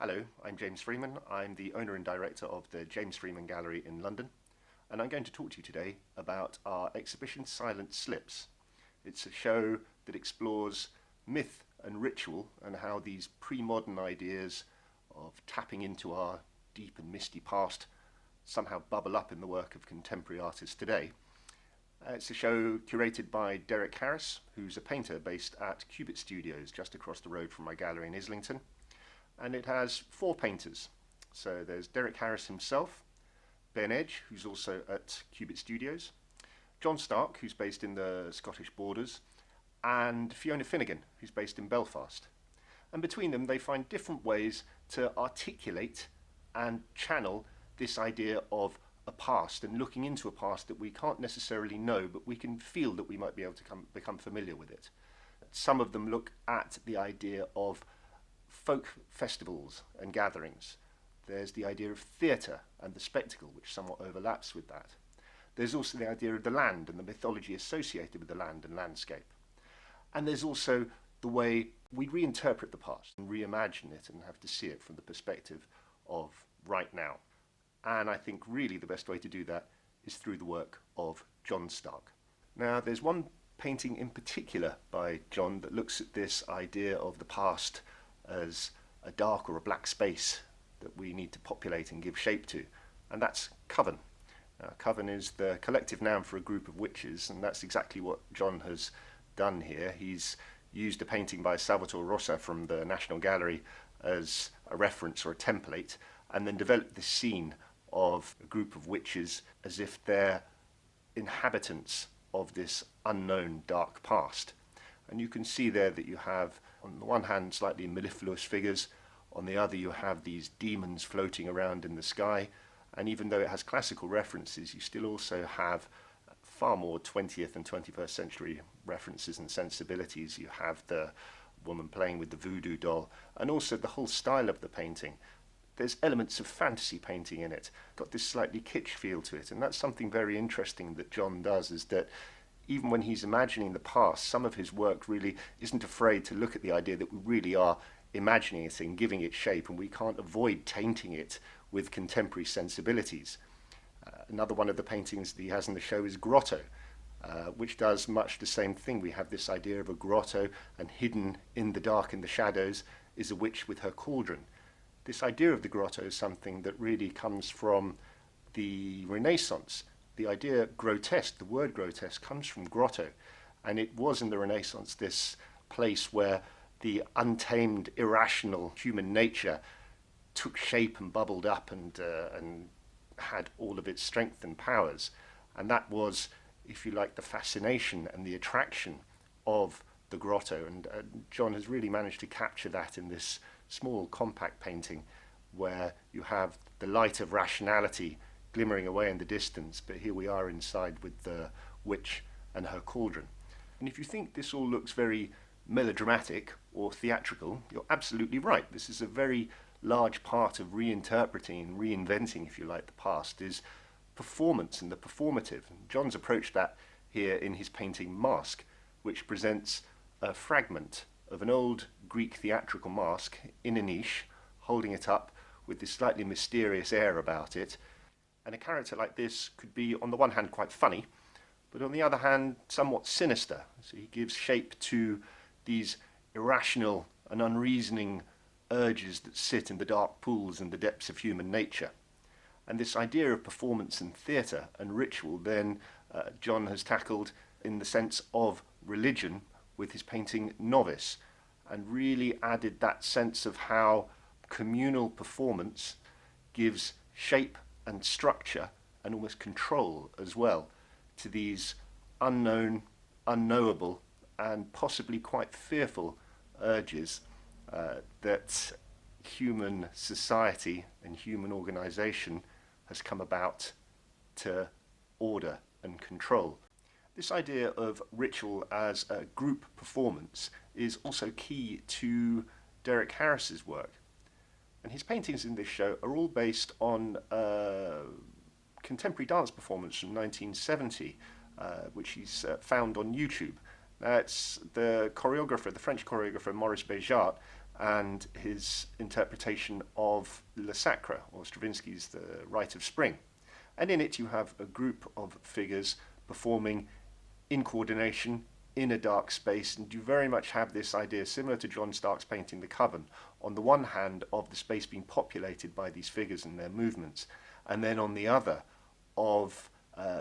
Hello, I'm James Freeman. I'm the owner and director of the James Freeman Gallery in London, and I'm going to talk to you today about our exhibition Silent Slips. It's a show that explores myth and ritual and how these pre-modern ideas of tapping into our deep and misty past somehow bubble up in the work of contemporary artists today. It's a show curated by Dereck Harris, who's a painter based at Cubit Studios just across the road from my gallery in Islington. And it has four painters. So there's Dereck Harris himself, Ben Edge, who's also at Cubit Studios, John Stark, who's based in the Scottish borders, and Fiona Finnegan, who's based in Belfast. And between them, they find different ways to articulate and channel this idea of a past and looking into a past that we can't necessarily know, but we can feel that we might be able to become familiar with it. Some of them look at the idea of folk festivals and gatherings. There's the idea of theatre and the spectacle, which somewhat overlaps with that. There's also the idea of the land and the mythology associated with the land and landscape. And there's also the way we reinterpret the past and reimagine it and have to see it from the perspective of right now. And I think really the best way to do that is through the work of John Stark. Now, there's one painting in particular by John that looks at this idea of the past as a dark or a black space that we need to populate and give shape to, and that's Coven. Coven is the collective noun for a group of witches, and that's exactly what John has done here. He's used a painting by Salvatore Rosa from the National Gallery as a reference or a template, and then developed this scene of a group of witches as if they're inhabitants of this unknown dark past. And you can see there that you have, on the one hand, slightly mellifluous figures, on the other you have these demons floating around in the sky, and even though it has classical references, you still also have far more 20th and 21st century references and sensibilities. You have the woman playing with the voodoo doll, and also the whole style of the painting. There's elements of fantasy painting in it, got this slightly kitsch feel to it, and that's something very interesting that John does, is that even when he's imagining the past, some of his work really isn't afraid to look at the idea that we really are imagining it and giving it shape, and we can't avoid tainting it with contemporary sensibilities. Another one of the paintings that he has in the show is Grotto, which does much the same thing. We have this idea of a grotto, and hidden in the dark, in the shadows, is a witch with her cauldron. This idea of the grotto is something that really comes from the Renaissance. The idea grotesque, the word grotesque, comes from grotto, and it was in the Renaissance this place where the untamed, irrational human nature took shape and bubbled up and had all of its strength and powers. And that was, if you like, the fascination and the attraction of the grotto. And John has really managed to capture that in this small, compact painting where you have the light of rationality glimmering away in the distance, but here we are inside with the witch and her cauldron. And if you think this all looks very melodramatic or theatrical, you're absolutely right. This is a very large part of reinterpreting and reinventing, if you like, the past, is performance and the performative. And John's approached that here in his painting Mask, which presents a fragment of an old Greek theatrical mask in a niche, holding it up with this slightly mysterious air about it. And a character like this could be, on the one hand, quite funny, but on the other hand, somewhat sinister. So he gives shape to these irrational and unreasoning urges that sit in the dark pools and the depths of human nature. And this idea of performance and theatre and ritual, then John has tackled in the sense of religion with his painting Novice, and really added that sense of how communal performance gives shape and structure and almost control as well to these unknown, unknowable, and possibly quite fearful urges that human society and human organization has come about to order and control. This idea of ritual as a group performance is also key to Dereck Harris's work. And his paintings in this show are all based on contemporary dance performance from 1970, which he's found on YouTube. It's the choreographer, the French choreographer Maurice Béjart, and his interpretation of Le Sacre, or Stravinsky's The Rite of Spring. And in it you have a group of figures performing in coordination in a dark space, and you very much have this idea, similar to John Stark's painting The Coven, on the one hand of the space being populated by these figures and their movements, and then on the other of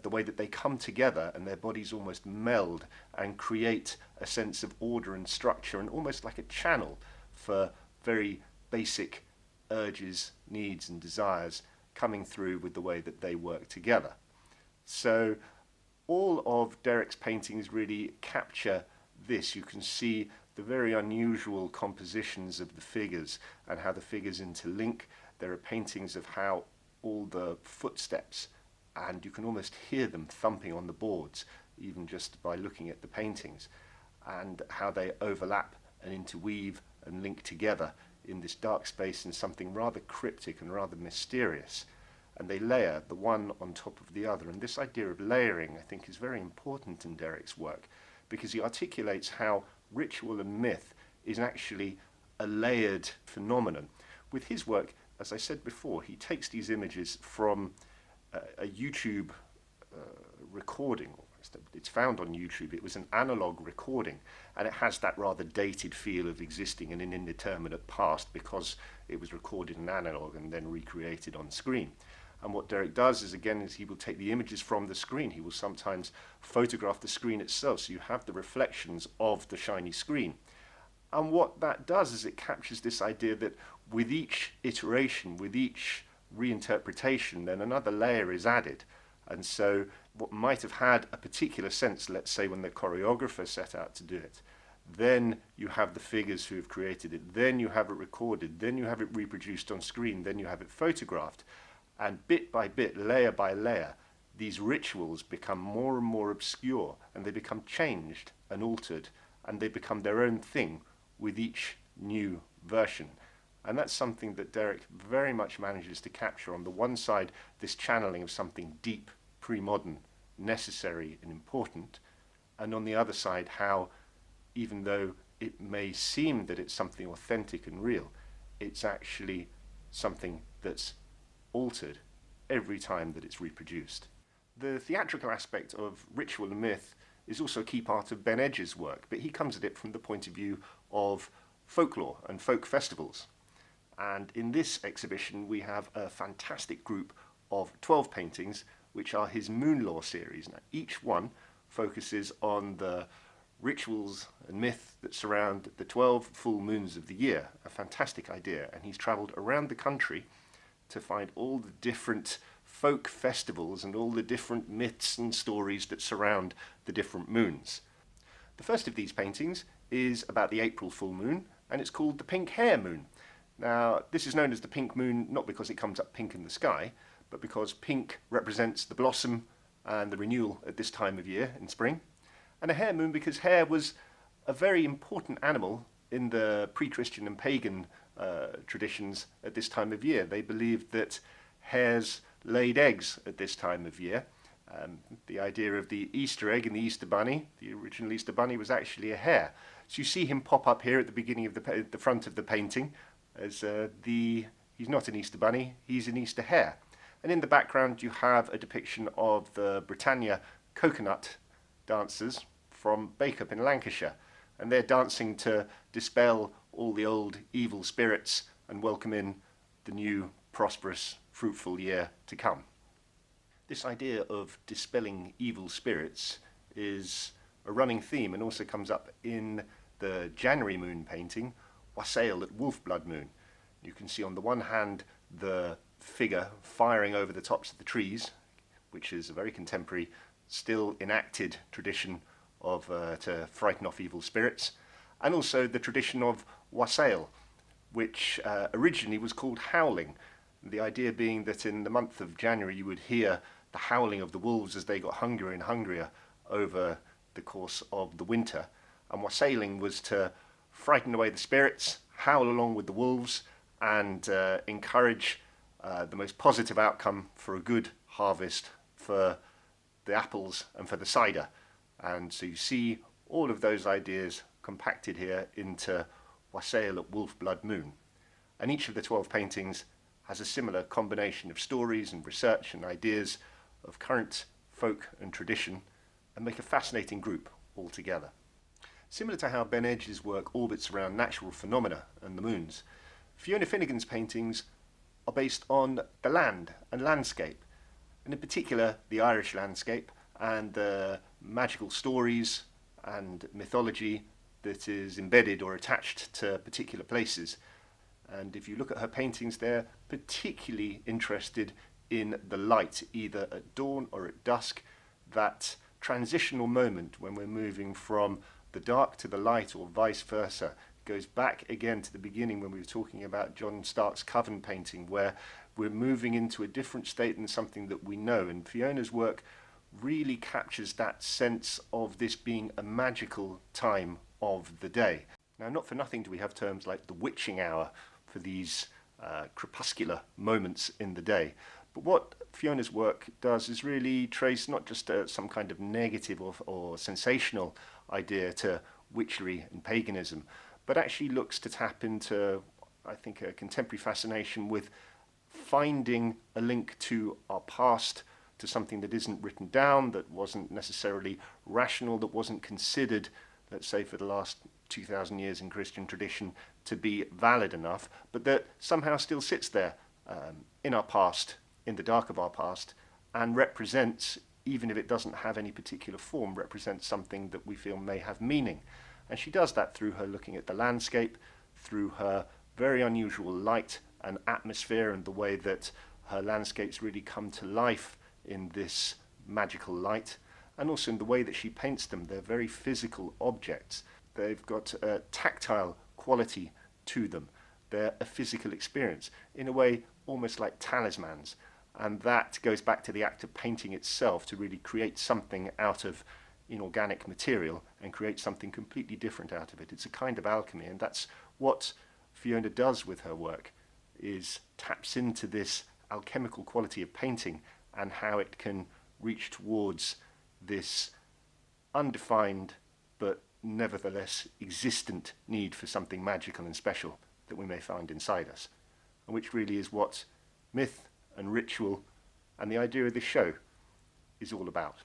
the way that they come together and their bodies almost meld and create a sense of order and structure, and almost like a channel for very basic urges, needs and desires coming through with the way that they work together. So all of Dereck's paintings really capture this. You can see the very unusual compositions of the figures and how the figures interlink. There are paintings of how all the footsteps, and you can almost hear them thumping on the boards, even just by looking at the paintings, and how they overlap and interweave and link together in this dark space in something rather cryptic and rather mysterious. And they layer the one on top of the other. And this idea of layering, I think, is very important in Dereck's work, because he articulates how ritual and myth is actually a layered phenomenon. With his work, as I said before, he takes these images from a YouTube recording. It's found on YouTube. It was an analog recording, and it has that rather dated feel of existing in an indeterminate past because it was recorded in analog and then recreated on screen. And what Dereck does is he will take the images from the screen. He will sometimes photograph the screen itself, so you have the reflections of the shiny screen. And what that does is it captures this idea that with each iteration, with each reinterpretation, then another layer is added. And so what might have had a particular sense, let's say when the choreographer set out to do it, then you have the figures who have created it, then you have it recorded, then you have it reproduced on screen, then you have it photographed. And bit by bit, layer by layer, these rituals become more and more obscure, and they become changed and altered, and they become their own thing with each new version. And that's something that Dereck very much manages to capture. On the one side, this channeling of something deep, pre-modern, necessary and important, and on the other side, how even though it may seem that it's something authentic and real, it's actually something that's altered every time that it's reproduced. The theatrical aspect of ritual and myth is also a key part of Ben Edge's work, but he comes at it from the point of view of folklore and folk festivals. And in this exhibition we have a fantastic group of 12 paintings which are his Moon Law series. Now, each one focuses on the rituals and myth that surround the 12 full moons of the year. A fantastic idea, and he's travelled around the country to find all the different folk festivals and all the different myths and stories that surround the different moons. The first of these paintings is about the April full moon, and it's called the Pink Hair Moon. Now, this is known as the pink moon not because it comes up pink in the sky, but because pink represents the blossom and the renewal at this time of year in spring. And a hare moon because hare was a very important animal in the pre-Christian and pagan traditions at this time of year. They believed that hares laid eggs at this time of year. The idea of the Easter egg and the Easter bunny, the original Easter bunny was actually a hare. So you see him pop up here at the beginning of the front of the painting as he's not an Easter bunny, he's an Easter hare. And in the background you have a depiction of the Britannia coconut dancers from Bacup in Lancashire, and they're dancing to dispel all the old evil spirits and welcome in the new, prosperous, fruitful year to come. This idea of dispelling evil spirits is a running theme and also comes up in the January moon painting, Wassail at Wolf Blood Moon. You can see on the one hand the figure firing over the tops of the trees, which is a very contemporary, still enacted tradition of to frighten off evil spirits, and also the tradition of wassail, which originally was called howling. The idea being that in the month of January you would hear the howling of the wolves as they got hungrier and hungrier over the course of the winter. And wassailing was to frighten away the spirits, howl along with the wolves, and encourage the most positive outcome for a good harvest for the apples and for the cider. And so you see all of those ideas compacted here into Wassail at Wolf Blood Moon. And each of the 12 paintings has a similar combination of stories and research and ideas of current folk and tradition, and make a fascinating group altogether. Similar to how Ben Edge's work orbits around natural phenomena and the moons, Fiona Finnegan's paintings are based on the land and landscape, and in particular the Irish landscape and the magical stories and mythology that is embedded or attached to particular places. And if you look at her paintings, they're particularly interested in the light, either at dawn or at dusk, that transitional moment when we're moving from the dark to the light or vice versa. Goes back again to the beginning when we were talking about John Stark's Coven painting, where we're moving into a different state than something that we know. And Fiona's work really captures that sense of this being a magical time of the day. Now, not for nothing do we have terms like the witching hour for these crepuscular moments in the day. But what Fiona's work does is really trace not just some kind of negative or sensational idea to witchery and paganism, but actually looks to tap into, I think, a contemporary fascination with finding a link to our past, to something that isn't written down, that wasn't necessarily rational, that wasn't considered, let's say, for the last 2,000 years in Christian tradition to be valid enough, but that somehow still sits there in our past, in the dark of our past, and represents, even if it doesn't have any particular form, represents something that we feel may have meaning. And she does that through her looking at the landscape, through her very unusual light and atmosphere, and the way that her landscapes really come to life in this magical light, and also in the way that she paints them. They're very physical objects. They've got a tactile quality to them. They're a physical experience, in a way almost like talismans. And that goes back to the act of painting itself, to really create something out of inorganic material and create something completely different out of it. It's a kind of alchemy, and that's what Fiona does with her work, is taps into this alchemical quality of painting and how it can reach towards this undefined but nevertheless existent need for something magical and special that we may find inside us, and which really is what myth and ritual and the idea of this show is all about.